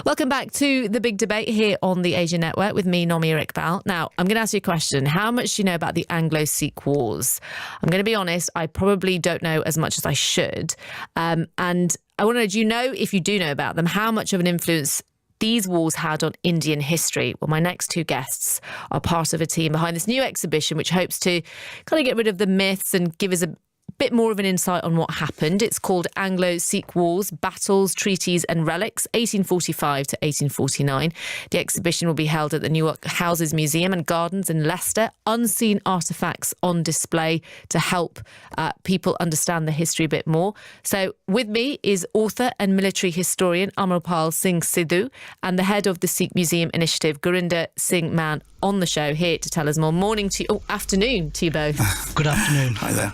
Welcome back to The Big Debate here on the Asia Network with me, Nomi Iqbal. Now, I'm going to ask you a question. How much do you know about the Anglo Sikh Wars? I'm going to be honest, I probably don't know as much as I should. And I want to know, do you know, if you do know about them, how much of an influence these wars had on Indian history? Well, my next two guests are part of a team behind this new exhibition, which hopes to kind of get rid of the myths and give us a bit more of an insight on what happened. It's called Anglo Sikh Wars, Battles, Treaties and Relics, 1845 to 1849. The exhibition will be held at the Newark Houses Museum and Gardens in Leicester. Unseen artefacts on display to help people understand the history a bit more. So with me is author and military historian Amarpal Singh Sidhu and the head of the Sikh Museum Initiative, Gurinder Singh Mann, on the show here to tell us more. Afternoon to you both. Good afternoon. Hi there.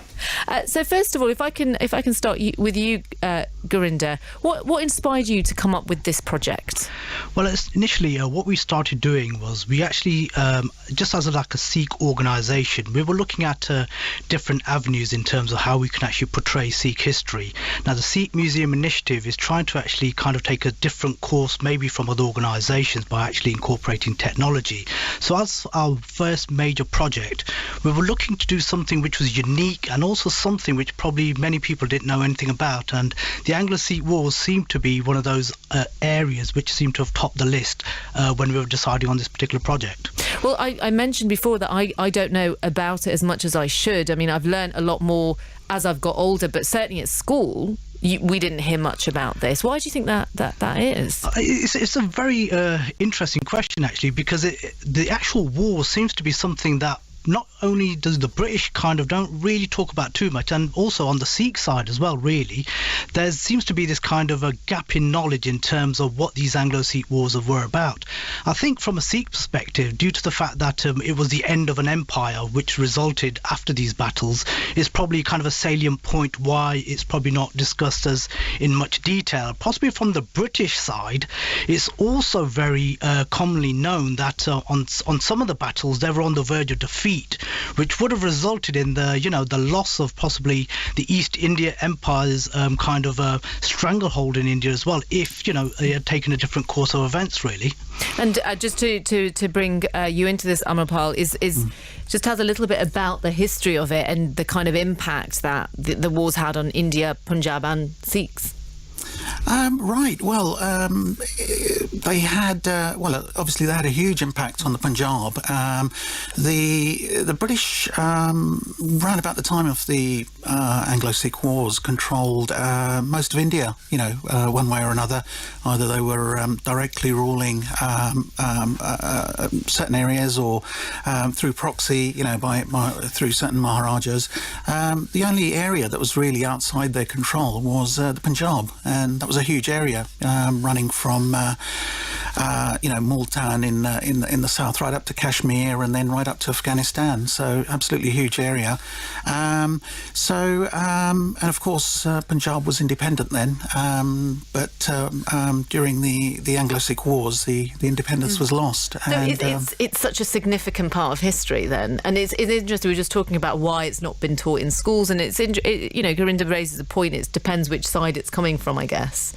So first of all, if I can start with you, Gurinder, what inspired you to come up with this project? Well, initially, what we started doing was we actually, just as a Sikh organisation, we were looking at different avenues in terms of how we can actually portray Sikh history. Now, the Sikh Museum Initiative is trying to actually kind of take a different course, maybe from other organisations, by actually incorporating technology. So as our first major project, we were looking to do something which was unique and also something which probably many people didn't know anything about. And the Anglo Sikh Wars seemed to be one of those areas which seemed to have topped the list when we were deciding on this particular project. Well, I mentioned before that I don't know about it as much as I should. I mean, I've learned a lot more as I've got older, but certainly at school, we didn't hear much about this. Why do you think that is? It's a very interesting question, actually, because the actual war seems to be something that not only does the British kind of don't really talk about too much, and also on the Sikh side as well, really, there seems to be this kind of a gap in knowledge in terms of what these Anglo-Sikh wars were about. I think from a Sikh perspective, due to the fact that it was the end of an empire which resulted after these battles, is probably kind of a salient point why it's probably not discussed as in much detail. Possibly from the British side, it's also very commonly known that on some of the battles they were on the verge of defeat, which would have resulted in the loss of possibly the East India Empire's kind of a stranglehold in India as well, if they had taken a different course of events, really. And just to bring you into this, Amarpal, is just tell us a little bit about the history of it and the kind of impact that the wars had on India, Punjab and Sikhs. Right. Well, they had. Obviously, they had a huge impact on the Punjab. The British, round about the time of the Anglo Sikh Wars, controlled most of India. One way or another. Either they were directly ruling certain areas, or through proxy, through certain Maharajas. The only area that was really outside their control was the Punjab, and that was a huge area running from Multan in the south right up to Kashmir, and then right up to Afghanistan. So absolutely huge area. And of course Punjab was independent then, but during the Anglo Sikh Wars the independence was lost. So it's such a significant part of history then, and it's interesting. We were just talking about why it's not been taught in schools, and Gurinder raises a point. It depends which side it's coming from, I guess.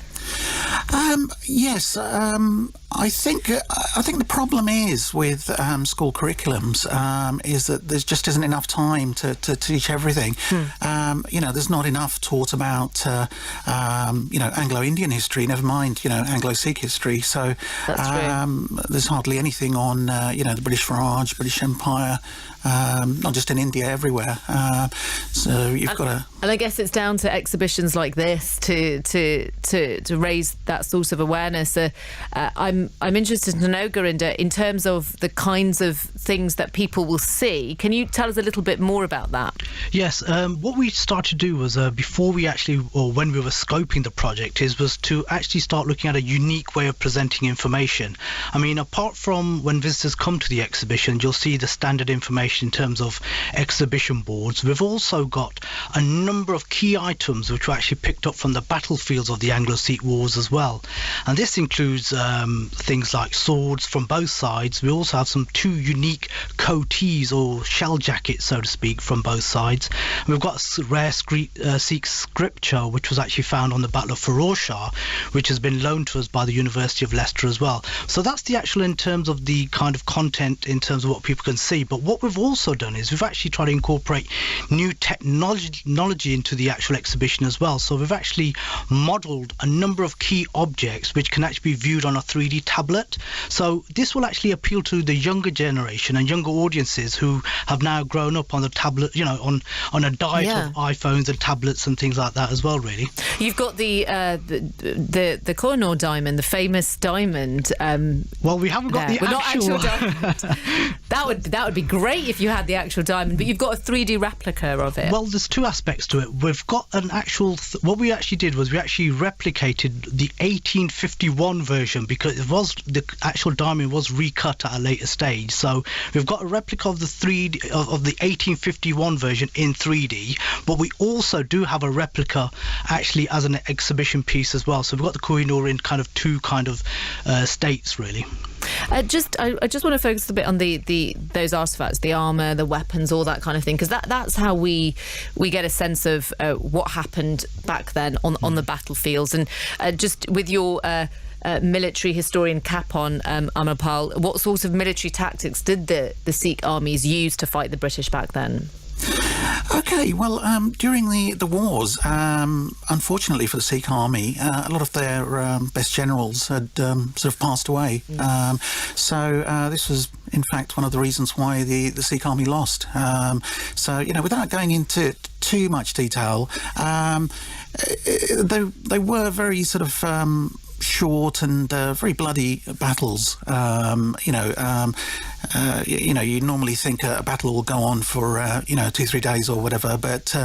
Yes, I think the problem is with school curriculums is that there just isn't enough time to teach everything. There's not enough taught about Anglo-Indian history, never mind Anglo-Sikh history. So there's hardly anything on the British Raj, British Empire, not just in India, everywhere. So you've got to. And I guess it's down to exhibitions like this to raise that sort of awareness. I'm interested to know, Gurinder, in terms of the kinds of things that people will see. Can you tell us a little bit more about that? Yes. What we started to do was before we actually, or when we were scoping the project, was to actually start looking at a unique way of presenting information. I mean, apart from when visitors come to the exhibition, you'll see the standard information in terms of exhibition boards. We've also got a number of key items which were actually picked up from the battlefields of the Anglo Sikh Wars as well. And this includes things like swords from both sides. We also have some 2 unique coatees or shell jackets, so to speak, from both sides. And we've got a rare Sikh scripture which was actually found on the Battle of Ferozshah, which has been loaned to us by the University of Leicester as well. So that's the actual in terms of the kind of content, in terms of what people can see. But what we've also done is we've actually tried to incorporate new technology into the actual exhibition as well. So we've actually modelled a number of key objects which can actually be viewed on a 3D tablet. So this will actually appeal to the younger generation and younger audiences who have now grown up on the tablet, you know, on a diet of iPhones and tablets and things like that as well, really. You've got the Kohinoor diamond, the famous diamond. Well, we haven't got the actual diamond. That would be great if you had the actual diamond, but you've got a 3D replica of it. Well, there's 2 aspects to it. We've got an actual... what we actually did was we actually replicated the 1851 version, because the actual diamond was recut at a later stage. So we've got a replica of the 1851 version in 3D, but we also do have a replica actually as an exhibition piece as well. So we've got the Kohinoor in kind of 2 states, really. I just want to focus a bit on those artifacts, the armour, the weapons, all that kind of thing, because that's how we get a sense of what happened back then on the battlefields. And just with your military historian cap on, Amarpal, what sort of military tactics did the Sikh armies use to fight the British back then? Okay, well, during the wars, unfortunately for the Sikh army, a lot of their best generals had sort of passed away. So this was, in fact, one of the reasons why the Sikh army lost. So, you know, without going into too much detail, they were very sort of... short and very bloody battles. You normally think a battle will go on for 2-3 days or whatever, but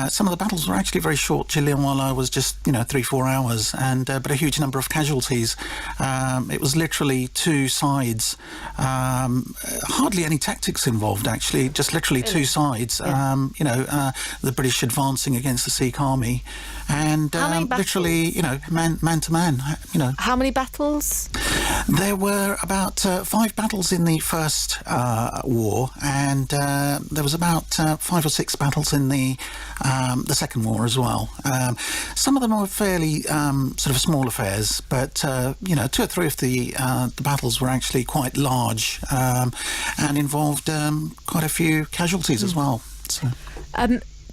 some of the battles were actually very short. Jallianwala was just 3-4 hours, and but a huge number of casualties. It was literally 2 sides, hardly any tactics involved actually, just literally 2 sides. The British advancing against the Sikh army, and literally man to man. How many battles? There were about 5 battles in the first war, and there was about 5 or 6 battles in the second war as well. Some of them were fairly sort of small affairs, but 2 or 3 of the battles were actually quite large and involved quite a few casualties as well. So.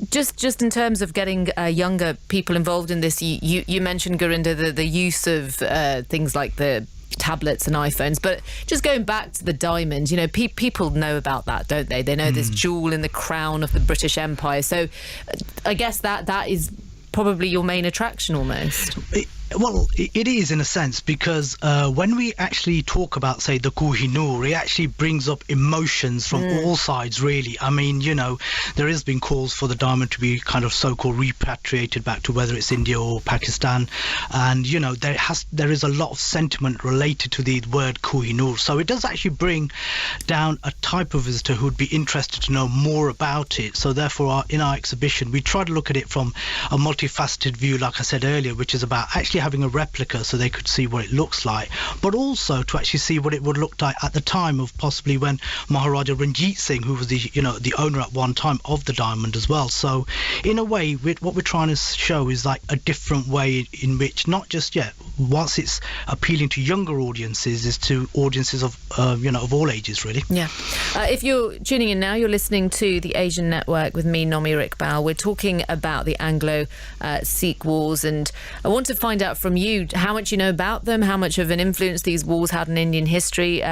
Just in terms of getting younger people involved in this, you mentioned, Gurinder, the use of things like the tablets and iPhones, but just going back to the diamond, people know about that, don't they? They know this jewel in the crown of the British Empire. So I guess that is probably your main attraction almost. Well, it is in a sense, because when we actually talk about, say, the Kohinoor, it actually brings up emotions from all sides, really. I mean, there has been calls for the diamond to be kind of so-called repatriated back to whether it's India or Pakistan, and there is a lot of sentiment related to the word Kohinoor. So it does actually bring down a type of visitor who would be interested to know more about it. So therefore, in our exhibition, we try to look at it from a multifaceted view, like I said earlier, which is about actually having a replica so they could see what it looks like, but also to actually see what it would look like at the time of possibly when Maharaja Ranjit Singh, who was the owner at one time of the diamond as well. So in a way, what we're trying to show is like a different way in which not just once it's appealing to younger audiences, is to audiences of all ages, really. Yeah. If you're tuning in now, you're listening to the Asian Network with me, Nomi Iqbal. We're talking about the Anglo Sikh Wars, and I want to find out from you how much you know about them, how much of an influence these wars had on Indian history.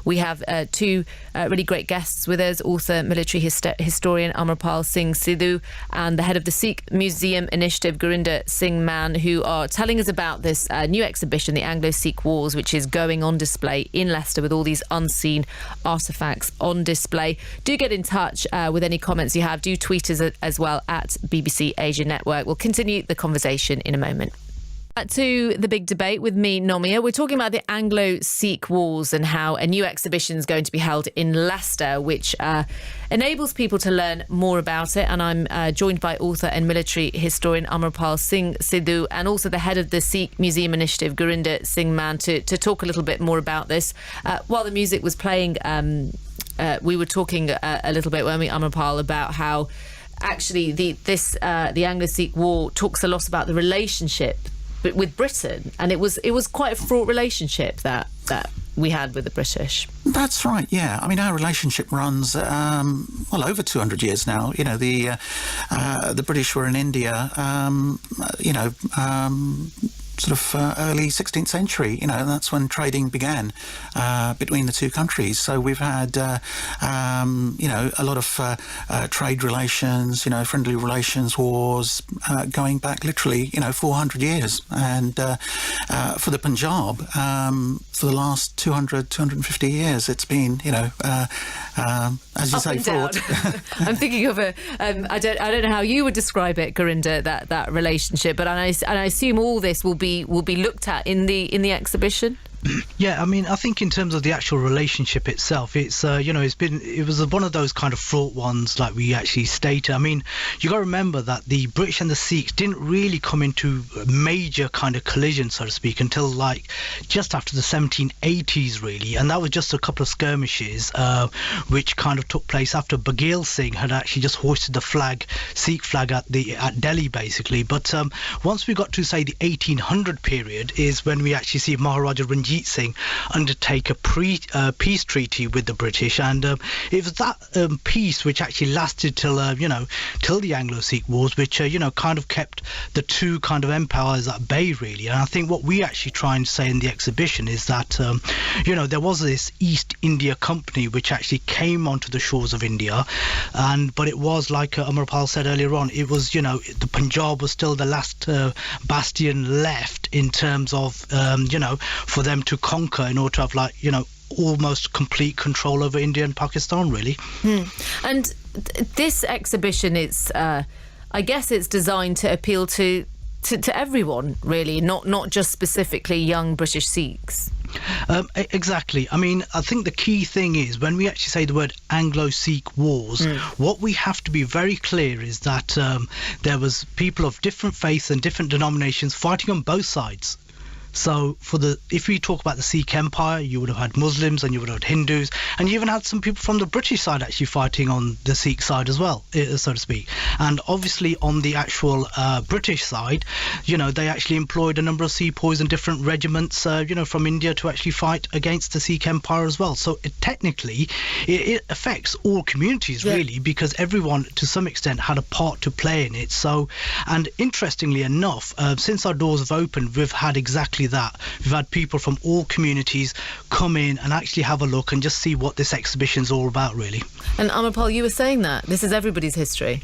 We have 2 really great guests with us, author, military historian Amarpal Singh Sidhu, and the head of the Sikh Museum Initiative, Gurinder Singh Mann, who are telling us about this new exhibition, the Anglo Sikh Wars, which is going on display in Leicester with all these unseen artefacts on display. Do get in touch with any comments you have. Do tweet us as well at BBC Asia Network. We'll continue the conversation in a moment. To the big debate with me, Nomia. We're talking about the Anglo Sikh Wars and how a new exhibition is going to be held in Leicester, which enables people to learn more about it. And I'm joined by author and military historian Amarpal Singh Sidhu, and also the head of the Sikh Museum Initiative, Gurinder Singh Mann, to talk a little bit more about this. While the music was playing, we were talking a little bit, weren't we, Amarpal, about how actually the Anglo Sikh War talks a lot about the relationship with Britain, and it was quite a fraught relationship that we had with the British. That's right, yeah. I mean, our relationship runs over 200 years now. You know, the British were in India, sort of early 16th century, and that's when trading began between the two countries. So we've had, a lot of trade relations, friendly relations, wars, going back literally, 400 years. And for the Punjab, for the last 250 years, it's been, as you say, fraught. I'm thinking of I don't know how you would describe it, Gurinder, that relationship, but I assume all this will be looked at in the exhibition. Yeah, I mean, I think in terms of the actual relationship itself, it's it was one of those kind of fraught ones, like we actually stated. I mean, you got to remember that the British and the Sikhs didn't really come into a major kind of collision, so to speak, until like just after the 1780s, really, and that was just a couple of skirmishes, which kind of took place after Bagheil Singh had actually just hoisted the Sikh flag at Delhi, basically. But once we got to say the 1800 period, is when we actually see Maharaja Ranjit Singh undertake a peace treaty with the British, and it was that peace which actually lasted till the Anglo Sikh Wars, which kind of kept the two kind of empires at bay, really. And I think what we actually try and say in the exhibition is that there was this East India Company which actually came onto the shores of India, but it was like Amarpal said earlier on, it was the Punjab was still the last bastion left in terms of for them to conquer in order to have almost complete control over India and Pakistan, really. And this exhibition, it's I guess it's designed to appeal to everyone, really, not just specifically young British Sikhs. Exactly. I mean, I think the key thing is when we actually say the word Anglo Sikh Wars, what we have to be very clear is that there was people of different faiths and different denominations fighting on both sides. So if we talk about the Sikh Empire, you would have had Muslims and you would have had Hindus, and you even had some people from the British side actually fighting on the Sikh side as well, so to speak. And obviously on the actual British side, they actually employed a number of sepoys and different regiments, from India to actually fight against the Sikh Empire as well. So technically, it affects all communities, really, because everyone to some extent had a part to play in it. So, and interestingly enough, since our doors have opened, we've had exactly that. We've had people from all communities come in and actually have a look and just see what this exhibition's all about, really. And Amarpal, you were saying that this is everybody's history.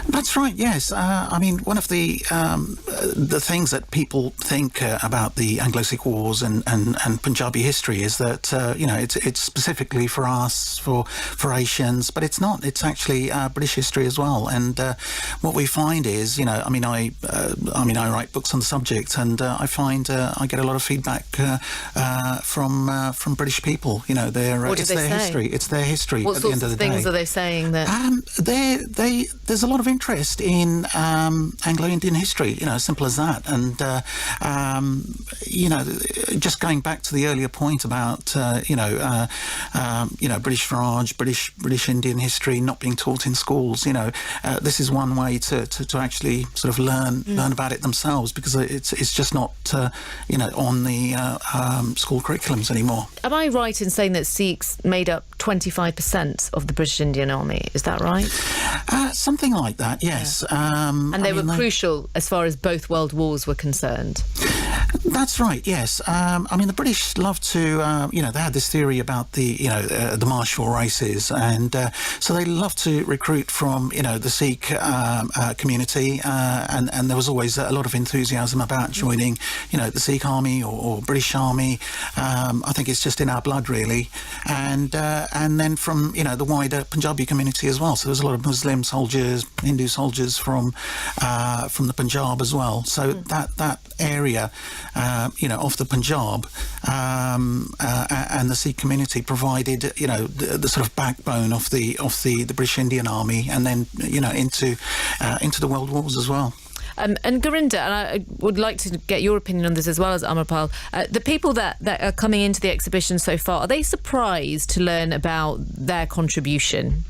That's right, yes. I mean, one of the things that people think about the Anglo Sikh Wars and Punjabi history is that it's specifically for us, for Asians, but it's not. It's actually British history as well. And what we find is, I write books on the subject, and I find I get a lot of feedback from British people. It's their history. It's their history. What at the end of the day. What sorts of things are they saying that? There's a lot of interest in Anglo-Indian history, simple as that. And, just going back to the earlier point about, British Raj, British Indian history not being taught in schools, this is one way to actually sort of learn about it themselves, because it's just not, on the school curriculums anymore. Am I right in saying that Sikhs made up 25% of the British Indian Army? Is that right? Something like that, yes. Yeah. And they were crucial as far as both world wars were concerned. That's right. Yes. I mean, the British love to, they had this theory about the martial races, and so they love to recruit from, the Sikh community, and there was always a lot of enthusiasm about joining, the Sikh army or British army. I think it's just in our blood, really, and then from the wider Punjabi community as well. So there's a lot of Muslim soldiers, Hindu soldiers from the Punjab as well. So that area, of the Punjab and the Sikh community provided, the sort of backbone of the British Indian Army, and then into the World Wars as well. And Gurinder, and I would like to get your opinion on this as well as Amarpal, the people that are coming into the exhibition so far, are they surprised to learn about their contribution?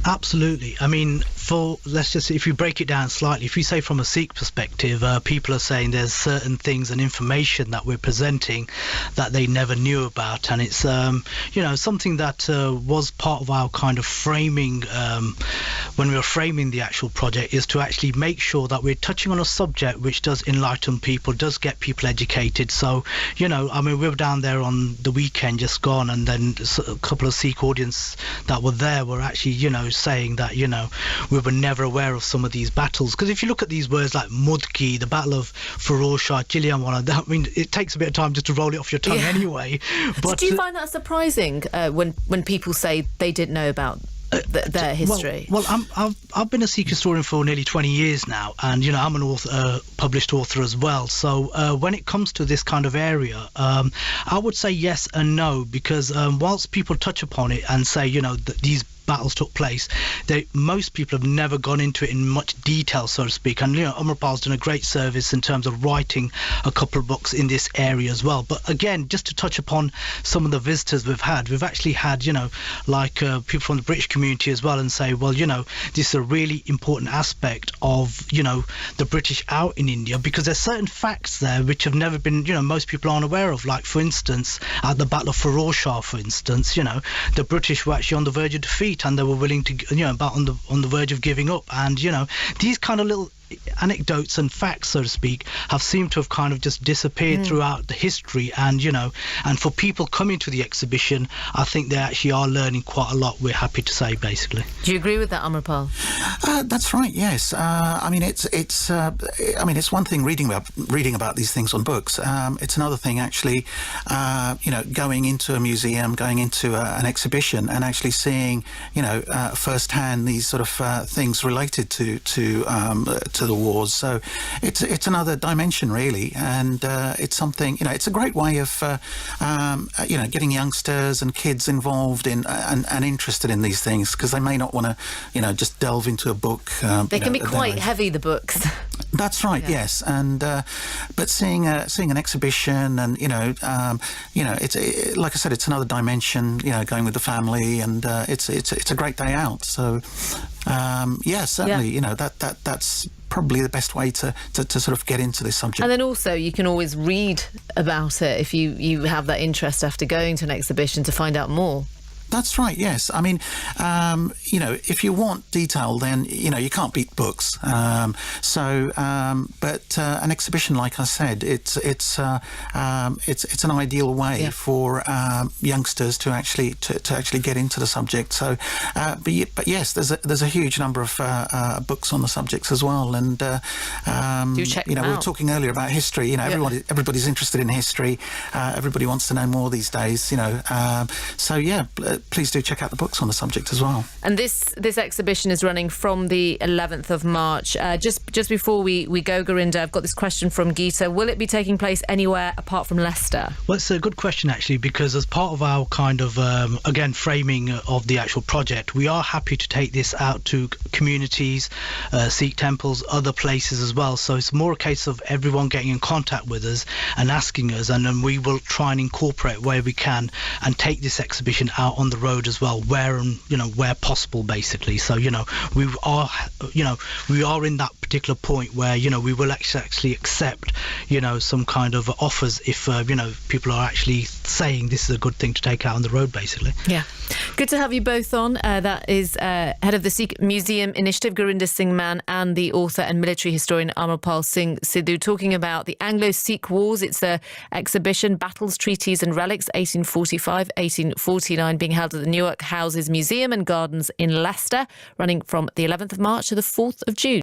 Absolutely. I mean, if you break it down slightly, if you say from a Sikh perspective, people are saying there's certain things and information that we're presenting that they never knew about, and it's something that was part of our kind of framing when we were framing the actual project, is to actually make sure that we're touching on a subject which does enlighten people, does get people educated. So we were down there on the weekend just gone, and then a couple of Sikh audience that were there were actually saying that we were never aware of some of these battles, because if you look at these words like Mudki, the Battle of Firozshah, Jallianwala, I mean, it takes a bit of time just to roll it off your tongue anyway. But do you find that surprising when people say they didn't know about their history? Well, I've been a Sikh historian for nearly 20 years now, and I'm an author, published author as well. So when it comes to this kind of area, I would say yes and no, because whilst people touch upon it and say that these battles took place, most people have never gone into it in much detail, so to speak. And Amarpal's done a great service in terms of writing a couple of books in this area as well. But again, just to touch upon some of the visitors we've actually had people from the British community as well, and say, well, this is a really important aspect of the British out in India, because there's certain facts there which have never been most people aren't aware of. Like, for instance, at the Battle of Firozshah, for instance, the British were actually on the verge of defeat, and they were willing to about on the verge of giving up, and these kind of little anecdotes and facts, so to speak, have seemed to have kind of just disappeared throughout the history. And and for people coming to the exhibition, I think they actually are learning quite a lot, we're happy to say, basically. Do you agree with that, Amarpal? That's right, yes. It's one thing reading about these things on books. It's another thing actually going into a museum, going into an exhibition, and actually seeing firsthand these sort of things related to the wars. So it's another dimension, really, and it's something, it's a great way of getting youngsters and kids involved in and interested in these things, because they may not want to just delve into a book. They can be quite heavy, the books. That's right, yes, and but seeing an exhibition, and it's like I said, it's another dimension. Going with the family, and it's a great day out. So certainly, that's probably the best way to sort of get into this subject. And then also you can always read about it if you have that interest after going to an exhibition to find out more. That's right, yes. I mean, if you want detail, then, you can't beat books. But an exhibition, like I said, it's an ideal way for youngsters to actually get into the subject. So, but yes, there's a huge number of books on the subjects as well. And do check them out. We were talking earlier about history. Everybody's interested in history. Everybody wants to know more these days. Please do check out the books on the subject as well. And this exhibition is running from the 11th of March. Just before we go, Gurinder, I've got this question from Geeta. Will it be taking place anywhere apart from Leicester? Well, it's a good question, actually, because as part of our kind of, again, framing of the actual project, we are happy to take this out to communities, Sikh temples, other places as well. So it's more a case of everyone getting in contact with us and asking us, and then we will try and incorporate where we can and take this exhibition out on the road as well, where possible, basically. So we are in that particular point where, we will actually accept, some kind of offers if, people are actually saying this is a good thing to take out on the road, basically. Yeah. Good to have you both on. That is head of the Sikh Museum Initiative, Gurinder Singh Mann, and the author and military historian Amarpal Singh Sidhu, talking about the Anglo Sikh Wars. It's the exhibition Battles, Treaties and Relics 1845-1849 being held at the Newark Houses Museum and Gardens in Leicester, running from the 11th of March to the 4th of June.